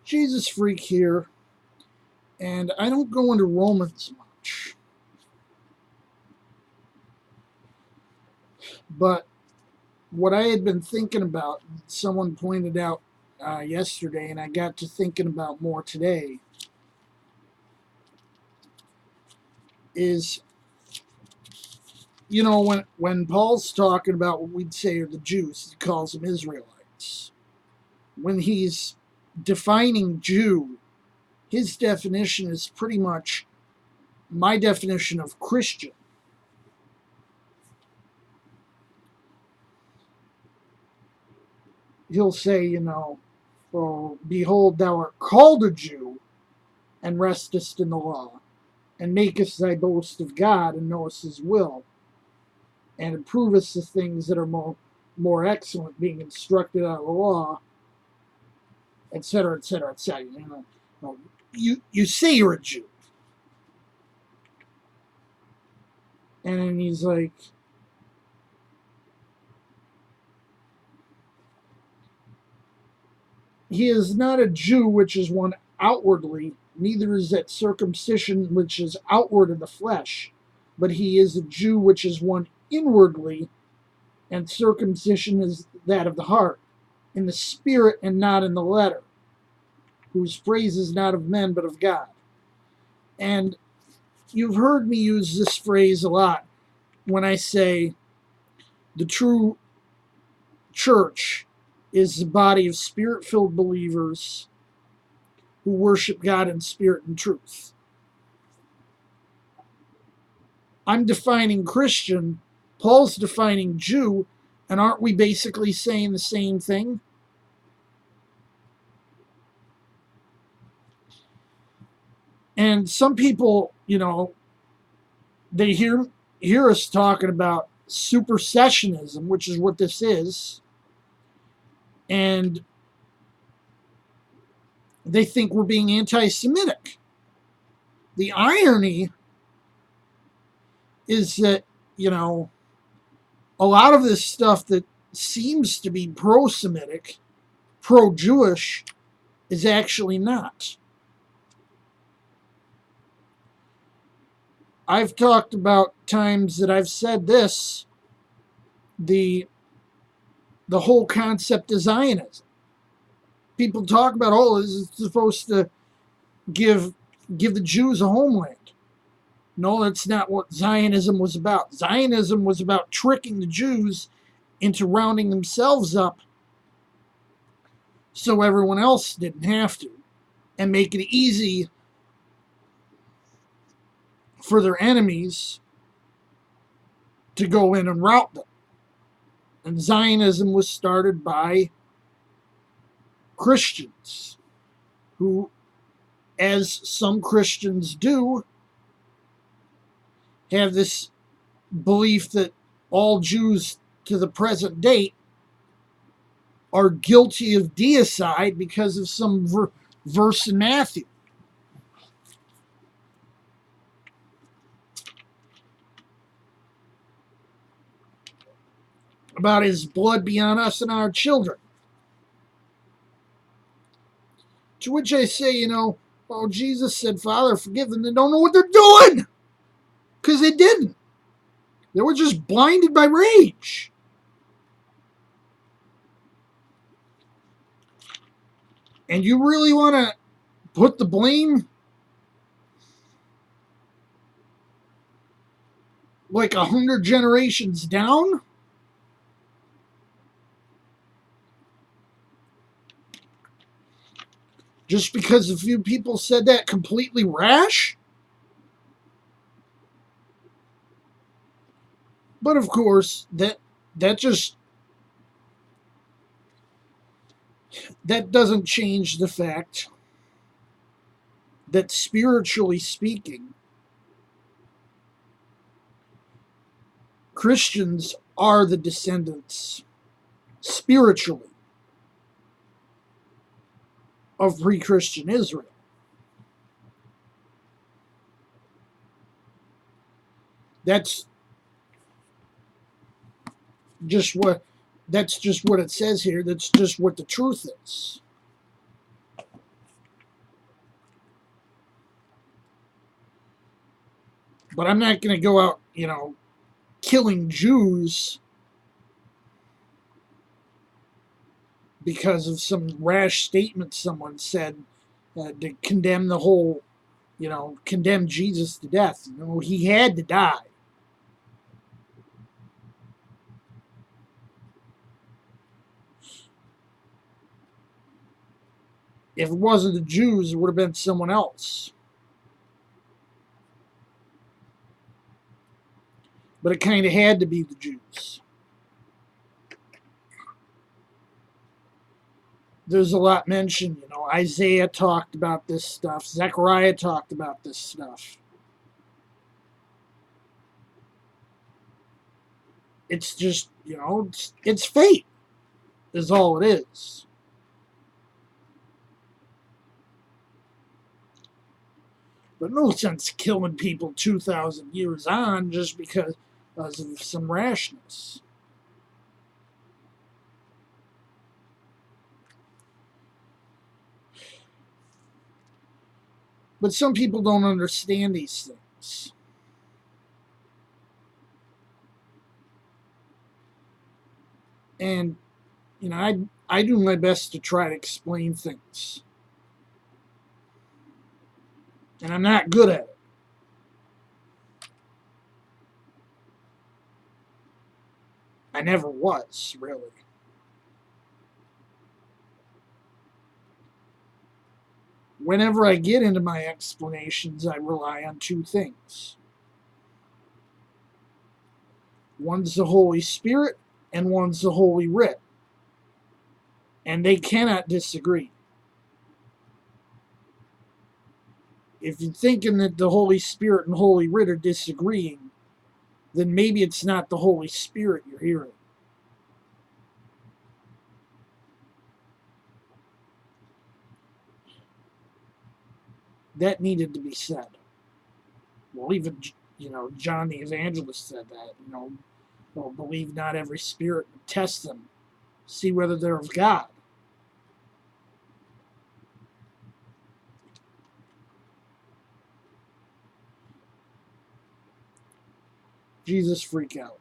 Jesus freak here, and I don't go into Romans much. But what I had been thinking about, someone pointed out yesterday, and I got to thinking about more today, is, when Paul's talking about what we'd say are the Jews, he calls them Israelites. When he's defining Jew, his definition is pretty much my definition of Christian. He'll say, oh, behold, thou art called a Jew, and restest in the law, and makest thy boast of God, and knowest his will, and approvest the things that are more excellent, being instructed out of the law, etc., etc., etc. You say you're a Jew. And he's like, he is not a Jew which is one outwardly, neither is that circumcision which is outward in the flesh, but he is a Jew which is one inwardly, and circumcision is that of the heart, in the spirit and not in the letter, whose praise is not of men but of God. And you've heard me use this phrase a lot when I say the true church is the body of spirit-filled believers who worship God in spirit and truth. I'm defining Christian, Paul's defining Jew, and aren't we basically saying the same thing? And some people, they hear us talking about supersessionism, which is what this is, and they think we're being anti-Semitic. The irony is that, a lot of this stuff that seems to be pro-Semitic, pro-Jewish, is actually not. I've talked about times that I've said this, the whole concept of Zionism. People talk about, this is supposed to give the Jews a homeland. No, that's not what Zionism was about. Zionism was about tricking the Jews into rounding themselves up so everyone else didn't have to, and make it easy for their enemies to go in and rout them. And Zionism was started by Christians who, as some Christians do, have this belief that all Jews to the present date are guilty of deicide because of some verse in Matthew. About his blood be on us and our children. To which I say, Jesus said, Father, forgive them. They don't know what they're doing. Because they didn't. They were just blinded by rage. And you really want to put the blame like 100 generations down? Just because a few people said that completely rash? But of course, that doesn't change the fact that spiritually speaking, Christians are the descendants spiritually of pre-Christian Israel. That's just what it says here. That's just what the truth is. But I'm not going to go out, killing Jews because of some rash statement someone said to condemn the whole, condemn Jesus to death. He had to die. If it wasn't the Jews, it would have been someone else. But it kind of had to be the Jews. There's a lot mentioned, Isaiah talked about this stuff, Zechariah talked about this stuff. It's just, it's fate, is all it is. But no sense killing people 2,000 years on just because of some rashness. But some people don't understand these things. And, I do my best to try to explain things. And I'm not good at it. I never was, really. Whenever I get into my explanations, I rely on two things. One's the Holy Spirit, and one's the Holy Writ. And they cannot disagree. If you're thinking that the Holy Spirit and Holy Writ are disagreeing, then maybe it's not the Holy Spirit you're hearing. That needed to be said. Well, even, John the Evangelist said that, well, believe not every spirit, but test them, see whether they're of God. Jesus freak out.